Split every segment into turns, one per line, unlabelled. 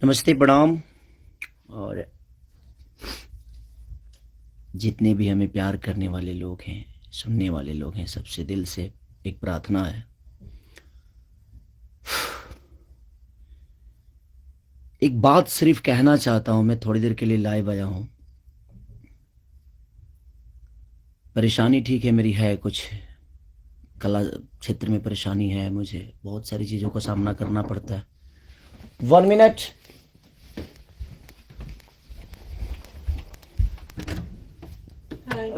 नमस्ते, प्रणाम। और जितने भी हमें प्यार करने वाले लोग हैं, सुनने वाले लोग हैं, सबसे दिल से एक प्रार्थना है। एक बात सिर्फ कहना चाहता हूं, मैं थोड़ी देर के लिए लाइव आया हूं। परेशानी ठीक है, मेरी है कुछ कला क्षेत्र में परेशानी है, मुझे बहुत सारी चीज़ों का सामना करना पड़ता है। 1 मिनट।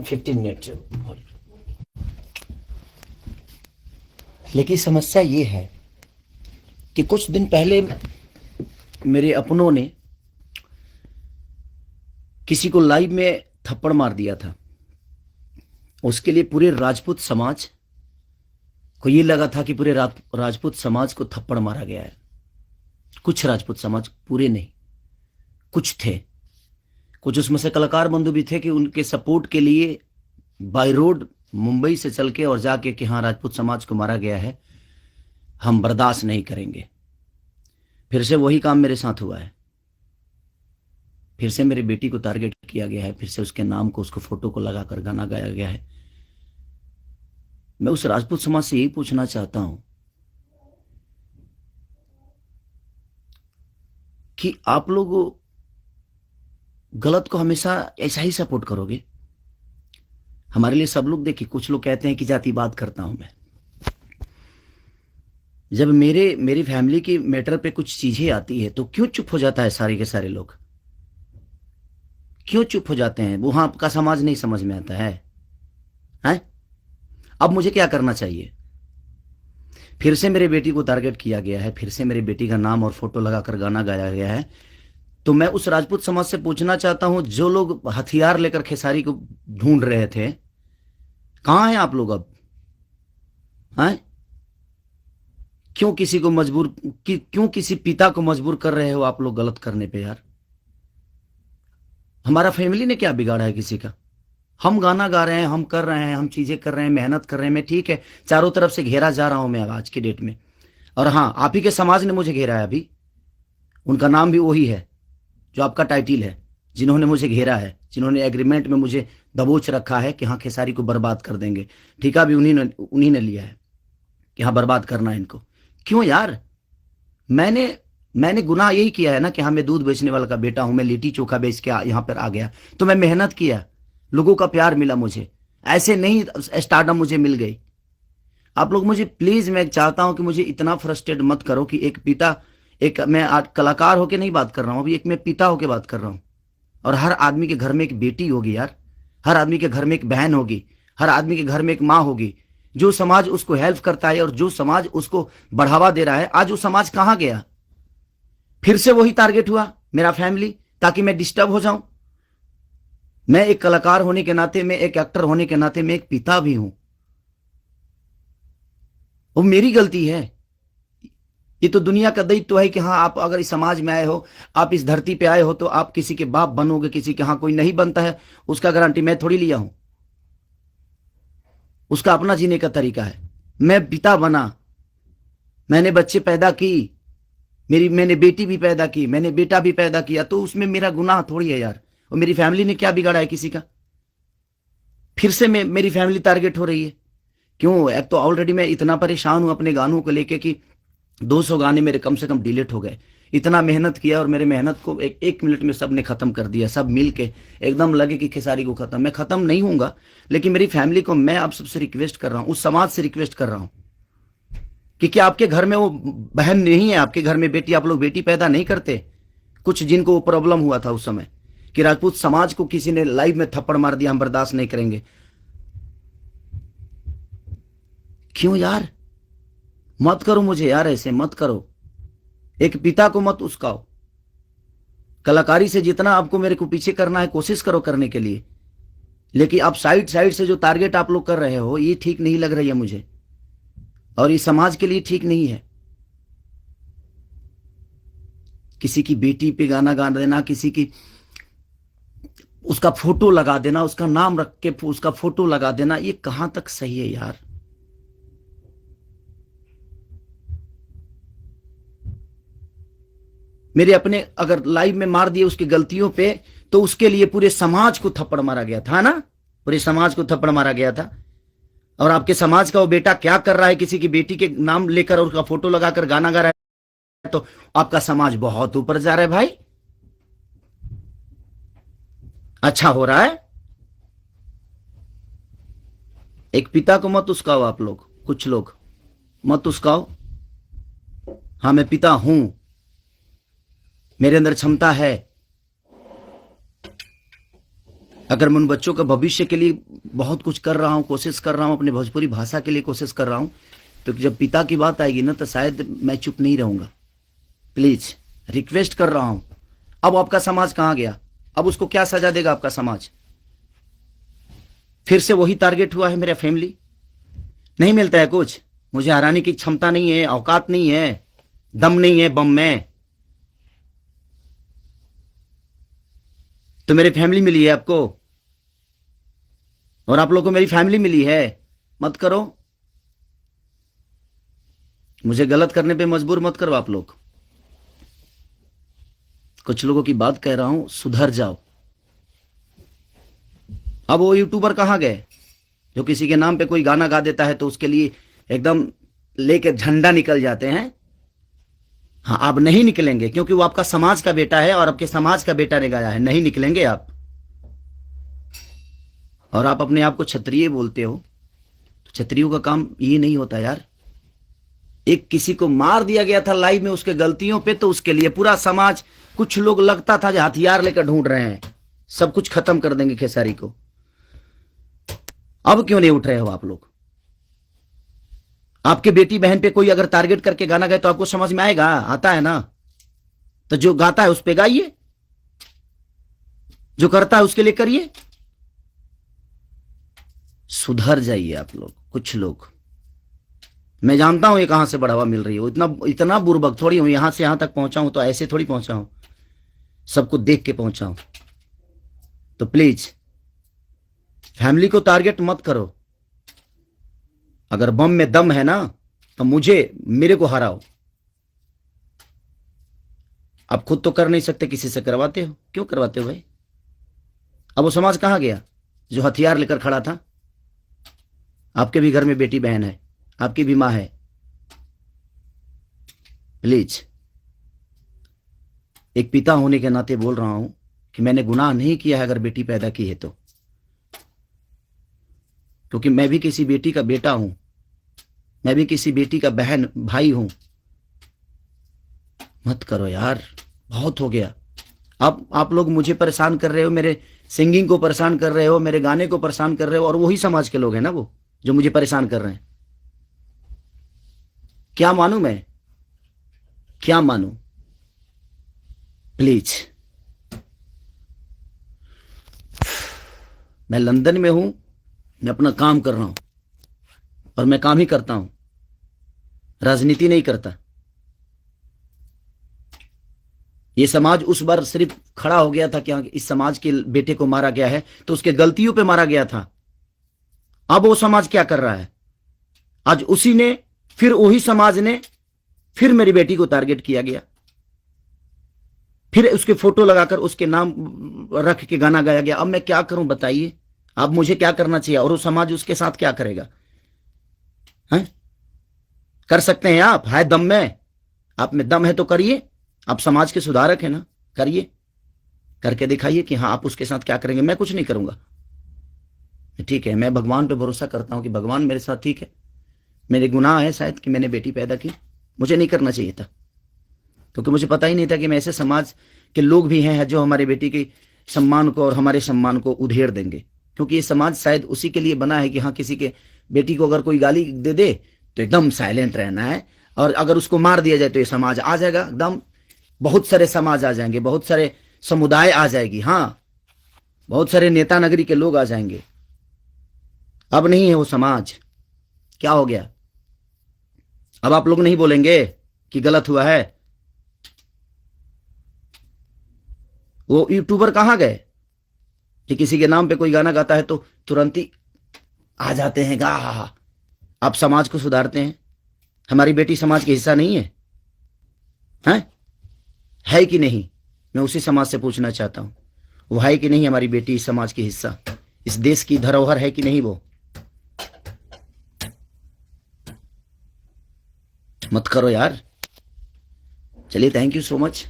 15 मिनट। लेकिन समस्या ये है कि कुछ दिन पहले मेरे अपनों ने किसी को लाइव में थप्पड़ मार दिया था। उसके लिए पूरे राजपूत समाज को ये लगा था कि पूरे राजपूत समाज को थप्पड़ मारा गया है। कुछ राजपूत समाज, पूरे नहीं, कुछ थे। कुछ उसमें से कलाकार बंधु भी थे कि उनके सपोर्ट के लिए बाय रोड मुंबई से चल के और जाके कि हाँ, राजपूत समाज को मारा गया है, हम बर्दाश्त नहीं करेंगे। फिर से वही काम मेरे साथ हुआ है। फिर से मेरी बेटी को टारगेट किया गया है, फिर से उसके नाम को, उसको फोटो को लगाकर गाना गाया गया है। मैं उस राजपूत समाज से यही पूछना चाहता हूं कि आप लोग गलत को हमेशा ऐसा ही सपोर्ट करोगे? हमारे लिए सब लोग, देखिए, कुछ लोग कहते हैं कि जातिवाद करता हूं मैं। जब मेरी फैमिली की मैटर पे कुछ चीजें आती है तो क्यों चुप हो जाता है सारे के सारे लोग? क्यों चुप हो जाते हैं? वहां आपका समाज नहीं समझ में आता है? हैं? अब मुझे क्या करना चाहिए? फिर से मेरी बेटी को टारगेट किया गया है, फिर से मेरी बेटी का नाम और फोटो लगाकर गाना गाया गया है। तो मैं उस राजपूत समाज से पूछना चाहता हूं, जो लोग हथियार लेकर खेसारी को ढूंढ रहे थे, कहां हैं आप लोग अब? हैं? क्यों किसी को मजबूर क्यों किसी पिता को मजबूर कर रहे हो आप लोग गलत करने पे यार? हमारा फैमिली ने क्या बिगाड़ा है किसी का? हम गाना गा रहे हैं, हम कर रहे हैं, हम चीजें कर रहे हैं, मेहनत कर रहे हैं। मैं ठीक है, चारों तरफ से घेरा जा रहा हूं मैं आज की डेट में। और हाँ, आप ही के समाज ने मुझे घेरा है अभी। उनका नाम भी वही है जो आपका टाइटिल है, जिन्होंने मुझे घेरा है, जिन्होंने एग्रीमेंट में मुझे दबोच रखा है कि हाँ, खेसारी को बर्बाद कर देंगे। ठेका भी उन्हीं ने लिया है कि हाँ, बर्बाद करना है इनको। क्यों यार? मैंने मैंने गुनाह यही किया है ना कि हाँ, मैं दूध बेचने वाला का बेटा हूं, मैं लिट्टी चोखा बेच के यहाँ पर आ गया। तो मैं मेहनत किया, लोगों का प्यार मिला मुझे। ऐसे नहीं स्टारडम मुझे मिल गई। आप लोग मुझे प्लीज, मैं चाहता हूं कि मुझे इतना फ्रस्ट्रेट मत करो कि एक पिता, एक मैं आज कलाकार होके नहीं बात कर रहा हूं, अभी एक मैं पिता होके बात कर रहा हूं। और हर आदमी के घर में एक बेटी होगी यार, हर आदमी के घर में एक बहन होगी, हर आदमी के घर में एक माँ होगी। जो समाज उसको हेल्प करता है और जो समाज उसको बढ़ावा दे रहा है, आज वो समाज कहां गया? फिर से वही टारगेट हुआ, मेरा फैमिली, ताकि मैं डिस्टर्ब हो जाऊं। मैं एक कलाकार होने के नाते, मैं एक एक्टर होने के नाते, मैं एक पिता भी हूं। वो मेरी गलती है। ये तो दुनिया का दायित्व है कि हाँ, आप अगर इस समाज में आए हो, आप इस धरती पे आए हो, तो आप किसी के बाप बनोगे, किसी के। हाँ, कोई नहीं बनता है, उसका गारंटी मैं थोड़ी लिया हूं। उसका अपना जीने का तरीका है। मैं पिता बना, मैंने बच्चे पैदा की, मैंने बेटी भी पैदा की, मैंने बेटा भी पैदा किया, तो उसमें मेरा गुनाह थोड़ी है यार। और मेरी फैमिली ने क्या बिगाड़ा है किसी का? फिर से मेरी फैमिली टारगेट हो रही है। क्यों? एक तो ऑलरेडी मैं इतना परेशान हूं अपने गानों को लेके कि 200 गाने मेरे कम से कम डिलीट हो गए। इतना मेहनत किया और मेरे मेहनत को एक मिनट में सब ने खत्म कर दिया, सब मिल के एकदम लगे कि खेसारी को खत्म। मैं खत्म नहीं होऊंगा, लेकिन मेरी फैमिली को मैं आप सबसे रिक्वेस्ट कर रहा हूं, उस समाज से रिक्वेस्ट कर रहा हूं कि क्या आपके घर में वो बहन नहीं है? आपके घर में बेटी, आप लोग बेटी पैदा नहीं करते? कुछ जिनको वो प्रॉब्लम हुआ था उस समय कि राजपूत समाज को किसी ने लाइव में थप्पड़ मार दिया, हम बर्दाश्त नहीं करेंगे। क्यों यार? मत करो मुझे यार, ऐसे मत करो। एक पिता को मत उस्काओ। कलाकारी से जितना आपको मेरे को पीछे करना है, कोशिश करो करने के लिए। लेकिन आप साइड साइड से जो टारगेट आप लोग कर रहे हो, ये ठीक नहीं लग रही है मुझे, और ये समाज के लिए ठीक नहीं है। किसी की बेटी पे गाना गा देना, किसी की उसका फोटो लगा देना, उसका नाम रख के उसका फोटो लगा देना, ये कहां तक सही है यार? मेरे अपने अगर लाइव में मार दिए उसकी गलतियों पे, तो उसके लिए पूरे समाज को थप्पड़ मारा गया था ना, पूरे समाज को थप्पड़ मारा गया था। और आपके समाज का वो बेटा क्या कर रहा है, किसी की बेटी के नाम लेकर और उसका फोटो लगाकर गाना गा रहा है, तो आपका समाज बहुत ऊपर जा रहा है भाई, अच्छा हो रहा है। एक पिता को मत उस्काओ आप लोग, कुछ लोग मत उस्काओ। हाँ मैं पिता हूं, मेरे अंदर क्षमता है। अगर मैं उन बच्चों का भविष्य के लिए बहुत कुछ कर रहा हूं, कोशिश कर रहा हूं, अपने भोजपुरी भाषा के लिए कोशिश कर रहा हूं, तो जब पिता की बात आएगी ना, तो शायद मैं चुप नहीं रहूंगा। प्लीज रिक्वेस्ट कर रहा हूं। अब आपका समाज कहां गया? अब उसको क्या सजा देगा आपका समाज? फिर से वही टारगेट हुआ है मेरा फैमिली। नहीं मिलता है कुछ, मुझे हराने की क्षमता नहीं है, औकात नहीं है, दम नहीं है बम में, तो मेरी फैमिली मिली है आपको, और आप लोगों को मेरी फैमिली मिली है। मत करो, मुझे गलत करने पे मजबूर मत करो आप लोग। कुछ लोगों की बात कह रहा हूं, सुधर जाओ। अब वो यूट्यूबर कहां गए जो किसी के नाम पे कोई गाना गा देता है तो उसके लिए एकदम लेके झंडा निकल जाते हैं? हाँ, आप नहीं निकलेंगे, क्योंकि वो आपका समाज का बेटा है और आपके समाज का बेटा ने गाया है, नहीं निकलेंगे आप। और आप अपने आप को क्षत्रिय बोलते हो, तो क्षत्रियों का काम ये नहीं होता यार। एक किसी को मार दिया गया था लाइव में उसके गलतियों पे, तो उसके लिए पूरा समाज, कुछ लोग लगता था जो हथियार लेकर ढूंढ रहे हैं, सब कुछ खत्म कर देंगे खेसारी को। अब क्यों नहीं उठ रहे हो आप लोग? आपके बेटी बहन पे कोई अगर टारगेट करके गाना गाए तो आपको समझ में आएगा? आता है ना, तो जो गाता है उस पे गाइए, जो करता है उसके लिए करिए। सुधर जाइए आप लोग, कुछ लोग। मैं जानता हूं ये कहां से बढ़ावा मिल रही है, इतना इतना बुर्बक थोड़ी हूं, यहां से यहां तक पहुंचा हूं तो ऐसे थोड़ी पहुंचा हूं, सबको देख के पहुंचा हूं। तो प्लीज फैमिली को टारगेट मत करो। अगर बम में दम है ना, तो मेरे को हराओ। आप खुद तो कर नहीं सकते, किसी से करवाते हो, क्यों करवाते हो भाई? अब वो समाज कहां गया जो हथियार लेकर खड़ा था? आपके भी घर में बेटी बहन है, आपकी भी मां है। प्लीज, एक पिता होने के नाते बोल रहा हूं कि मैंने गुनाह नहीं किया है अगर बेटी पैदा की है तो, क्योंकि मैं भी किसी बेटी का बेटा हूं, मैं भी किसी बेटी का बहन भाई हूं। मत करो यार, बहुत हो गया। अब आप लोग मुझे परेशान कर रहे हो, मेरे सिंगिंग को परेशान कर रहे हो, मेरे गाने को परेशान कर रहे हो, और वही समाज के लोग हैं ना वो जो मुझे परेशान कर रहे हैं। क्या मानूं मैं, क्या मानूं? प्लीज, मैं लंदन में हूं, मैं अपना काम कर रहा हूं, और मैं काम ही करता हूं, राजनीति नहीं करता। ये समाज उस बार सिर्फ खड़ा हो गया था कि इस समाज के बेटे को मारा गया है तो उसके गलतियों पे मारा गया था। अब वो समाज क्या कर रहा है? आज उसी ने, फिर वही समाज ने, फिर मेरी बेटी को टारगेट किया गया, फिर उसके फोटो लगाकर उसके नाम रख के गाना गाया गया। अब मैं क्या करूं बताइए? अब मुझे क्या करना चाहिए, और वो समाज उसके साथ क्या करेगा? हैं? कर सकते हैं आप, है दम में, आप में दम है तो करिए। आप समाज के सुधारक हैं ना, करिए, करके दिखाइए कि हाँ आप उसके साथ क्या करेंगे। मैं कुछ नहीं करूंगा, ठीक है, मैं भगवान पे भरोसा करता हूं कि भगवान मेरे साथ, ठीक है। मेरे गुनाह है शायद कि मैंने बेटी पैदा की, मुझे नहीं करना चाहिए था, क्योंकि मुझे पता ही नहीं था कि मैं ऐसे समाज के लोग भी हैं जो हमारे बेटी के सम्मान को और हमारे सम्मान को उधेड़ देंगे। क्योंकि ये समाज शायद उसी के लिए बना है कि हाँ, किसी के बेटी को अगर कोई गाली दे दे तो एकदम साइलेंट रहना है, और अगर उसको मार दिया जाए तो ये समाज आ जाएगा एकदम, बहुत सारे समाज आ जाएंगे, बहुत सारे समुदाय आ जाएगी, हाँ, बहुत सारे नेता नगरी के लोग आ जाएंगे। अब नहीं है वो समाज। क्या हो गया? अब आप लोग नहीं बोलेंगे कि गलत हुआ है? वो यूट्यूबर कहां गए कि किसी के नाम पे कोई गाना गाता है तो तुरंत ही आ जाते हैं गा? आप समाज को सुधारते हैं, हमारी बेटी समाज का हिस्सा नहीं है, हैं? है कि नहीं, मैं उसी समाज से पूछना चाहता हूं। वो है कि नहीं हमारी बेटी इस समाज की हिस्सा, इस देश की धरोहर है कि नहीं वो? मत करो यार। चलिए, थैंक यू सो मच।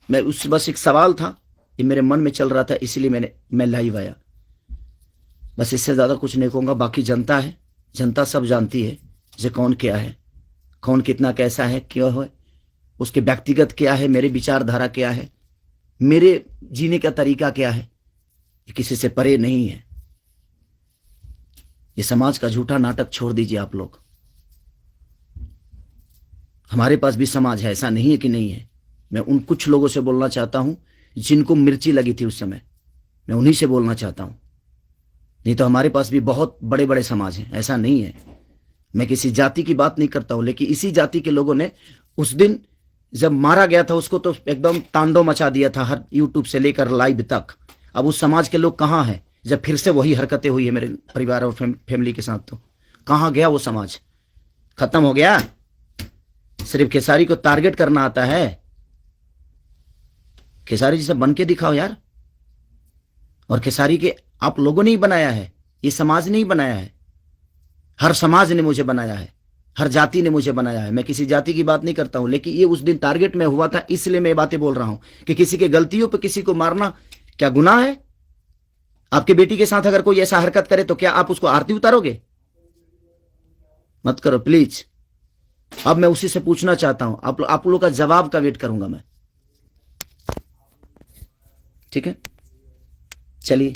मैं उस बस एक सवाल था, ये मेरे मन में चल रहा था, इसीलिए मैं लाइव आया। बस इससे ज्यादा कुछ नहीं कहूंगा। बाकी जनता है, जनता सब जानती है जे कौन क्या है, कौन कितना कैसा है, क्यों है, उसके व्यक्तिगत क्या है, मेरे विचारधारा क्या है, मेरे जीने का तरीका क्या है, ये किसी से परे नहीं है। ये समाज का झूठा नाटक छोड़ दीजिए आप लोग। हमारे पास भी समाज है, ऐसा नहीं है कि नहीं है। मैं उन कुछ लोगों से बोलना चाहता हूं जिनको मिर्ची लगी थी उस समय, मैं उन्हीं से बोलना चाहता हूं। नहीं तो हमारे पास भी बहुत बड़े बड़े समाज हैं, ऐसा नहीं है। मैं किसी जाति की बात नहीं करता हूं, लेकिन इसी जाति के लोगों ने उस दिन जब मारा गया था उसको तो एकदम तांडव मचा दिया था, हर यूट्यूब से लेकर लाइव तक। अब उस समाज के लोग कहाँ हैं जब फिर से वही हरकतें हुई है मेरे परिवार और फैमिली के साथ? तो कहाँ गया वो समाज? खत्म हो गया? सिर्फ खेसारी को टारगेट करना आता है? खेसारी जी से बन के दिखाओ यार। और खेसारी के आप लोगों ने ही बनाया है, ये समाज ने ही बनाया है। हर समाज ने मुझे बनाया है, हर जाति ने मुझे बनाया है। मैं किसी जाति की बात नहीं करता हूं, लेकिन ये उस दिन टारगेट में हुआ था, इसलिए मैं ये बातें बोल रहा हूं कि किसी के गलतियों पर किसी को मारना क्या गुनाह है? आपकी बेटी के साथ अगर कोई ऐसा हरकत करे तो क्या आप उसको आरती उतारोगे? मत करो प्लीज। अब मैं उसी से पूछना चाहता हूं, आप लोगों का जवाब का वेट करूंगा मैं। ठीक है, चलिए।